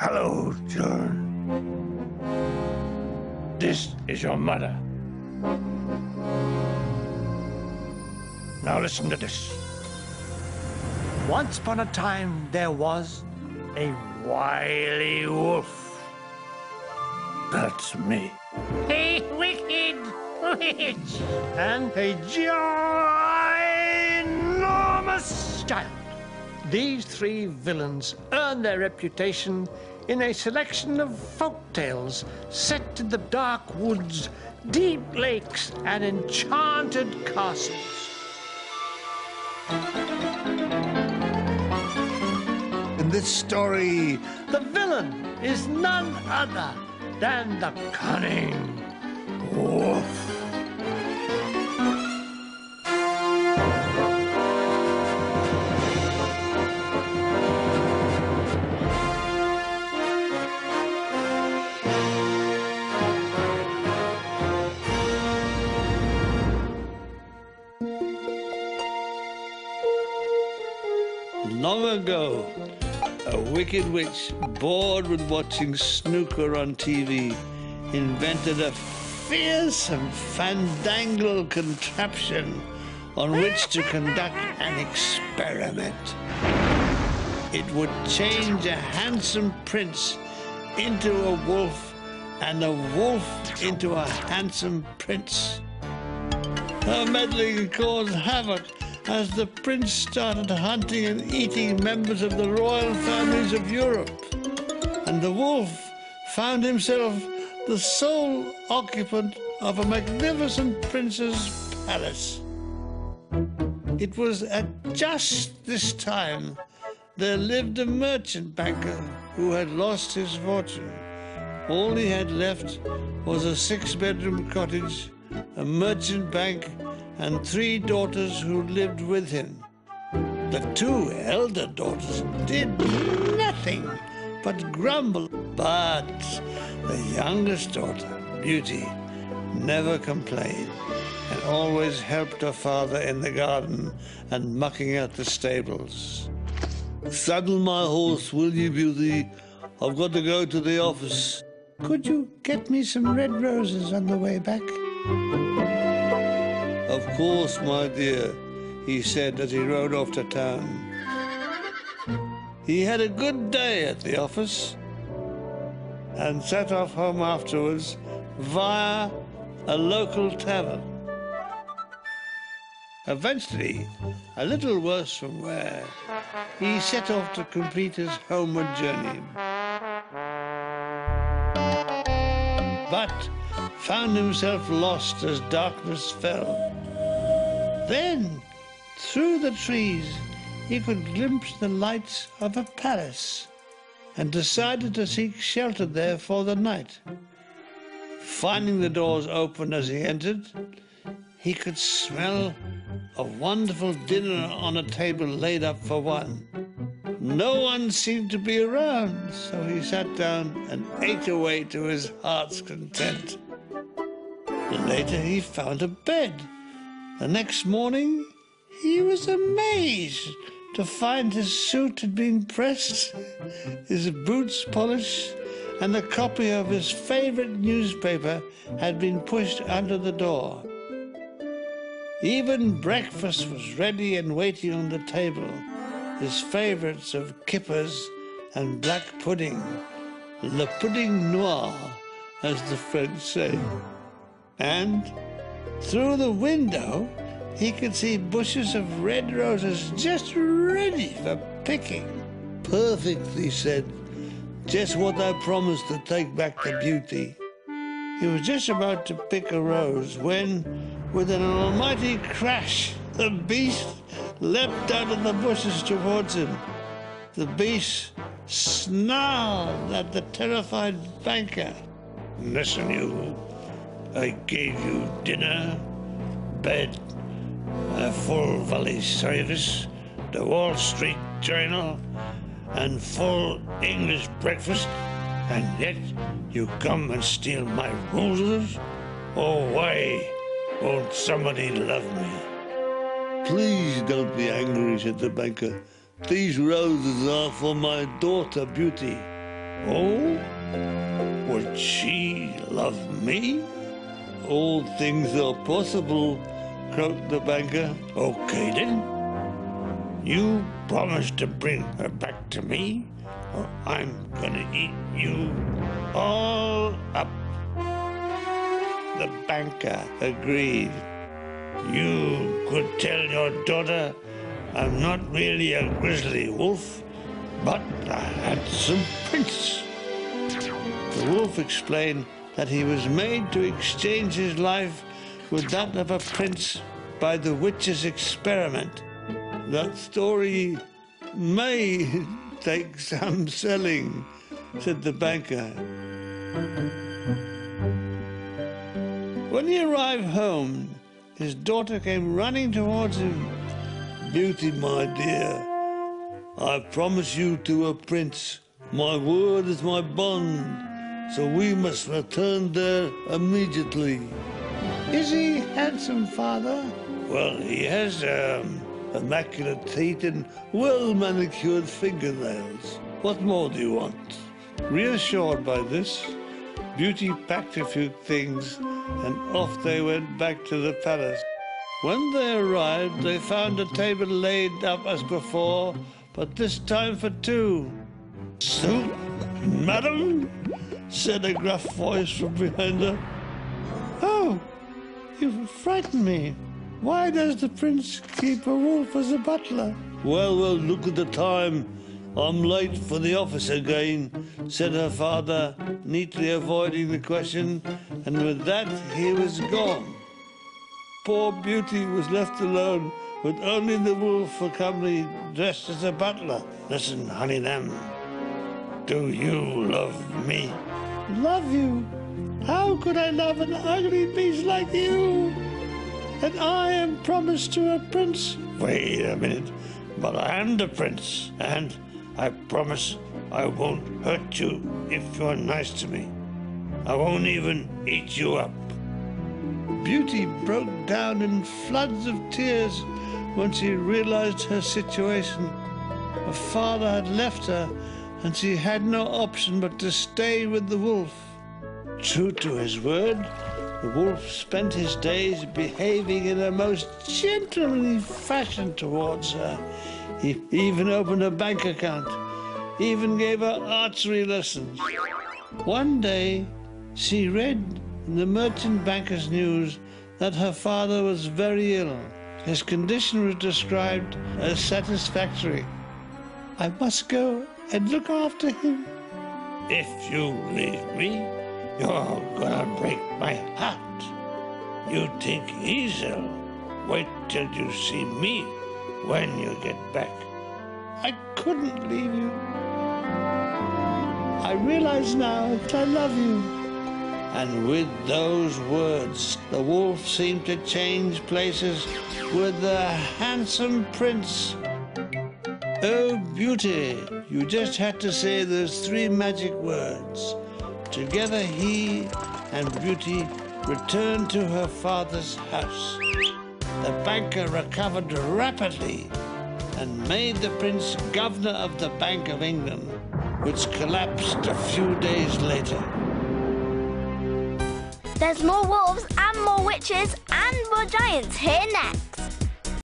Hello, children. This is your mother. Now listen to this. Once upon a time, there was a wily wolf. That's me. A wicked witch. And a ginormous giant. These three villains earned their reputation in a selection of folk tales set in the dark woods, deep lakes, and enchanted castles. In this story, the villain is none other than the cunning wolf. Long ago, a wicked witch, bored with watching snooker on TV, invented a fearsome fandangle contraption on which to conduct an experiment. It would change a handsome prince into a wolf and a wolf into a handsome prince. Her meddling caused havoc as the prince started hunting and eating members of the royal families of Europe. And the wolf found himself the sole occupant of a magnificent prince's palace. It was at just this time there lived a merchant banker who had lost his fortune. All he had left was a 6-bedroom cottage, a merchant bank, and 3 daughters who lived with him. The 2 elder daughters did nothing but grumble, but the youngest daughter, Beauty, never complained and always helped her father in the garden and mucking out the stables. "Saddle my horse, will you, Beauty? I've got to go to the office." "Could you get me some red roses on the way back?" "Of course, my dear," he said as he rode off to town. He had a good day at the office and set off home afterwards via a local tavern. Eventually, a little worse from where, he set off to complete his homeward journey, but found himself lost as darkness fell. Then, through the trees, he could glimpse the lights of a palace and decided to seek shelter there for the night. Finding the doors open as he entered, he could smell a wonderful dinner on a table laid up for one. No one seemed to be around, so he sat down and ate away to his heart's content. Later, he found a bed. The next morning, he was amazed to find his suit had been pressed, his boots polished, and the copy of his favorite newspaper had been pushed under the door. Even breakfast was ready and waiting on the table, his favorites of kippers and black pudding, le pudding noir, as the French say. And through the window, he could see bushes of red roses just ready for picking. "Perfect," he said. "Just what I promised to take back to Beauty." He was just about to pick a rose when, with an almighty crash, the beast leapt out of the bushes towards him. The beast snarled at the terrified banker. "Listen, you. I gave you dinner, bed, a full valise service, the Wall Street Journal, and full English breakfast, and yet you come and steal my roses? Oh, why won't somebody love me?" "Please don't be angry," said the banker. "These roses are for my daughter, Beauty." Oh? Would she love me? All things are possible, croaked the banker. Okay then. You promise to bring her back to me, or I'm gonna eat you all up. The banker agreed. You could tell your daughter I'm not really a grizzly wolf, but a handsome prince. The wolf explained that he was made to exchange his life with that of a prince by the witch's experiment. That story may take some selling, said the banker. When he arrived home, his daughter came running towards him. Beauty, my dear, I promise you to a prince. My word is my bond, so we must return there immediately. Is he handsome, Father? Well, he has, Immaculate teeth and well-manicured fingernails. What more do you want? Reassured by this, Beauty packed a few things and off they went back to the palace. When they arrived, they found a table laid up as before, but this time for two. "Soup, madam?" said a gruff voice from behind her. Oh, you've frightened me. Why does the prince keep a wolf as a butler? Well, look at the time. I'm late for the office again, said her father, neatly avoiding the question, and with that he was gone. Poor Beauty was left alone with only the wolf for company, dressed as a butler. Listen, honey lamb, do you love me? Love you? How could I love an ugly beast like you? And I am promised to a prince. Wait a minute, but I am the prince, and I promise I won't hurt you if you're nice to me. I won't even eat you up. Beauty broke down in floods of tears when she realized her situation. Her father had left her, and she had no option but to stay with the wolf. True to his word, the wolf spent his days behaving in a most gentlemanly fashion towards her. He even opened a bank account, even gave her archery lessons. One day, she read in the merchant banker's news that her father was very ill. His condition was described as satisfactory. I must go and look after him. If you leave me, you're gonna break my heart. You think he's ill? Wait till you see me when you get back. I couldn't leave you. I realize now that I love you. And with those words, the wolf seemed to change places with the handsome prince. Oh, Beauty, you just had to say those three magic words. Together he and Beauty returned to her father's house. The banker recovered rapidly and made the prince governor of the Bank of England, which collapsed a few days later. There's more wolves and more witches and more giants here next.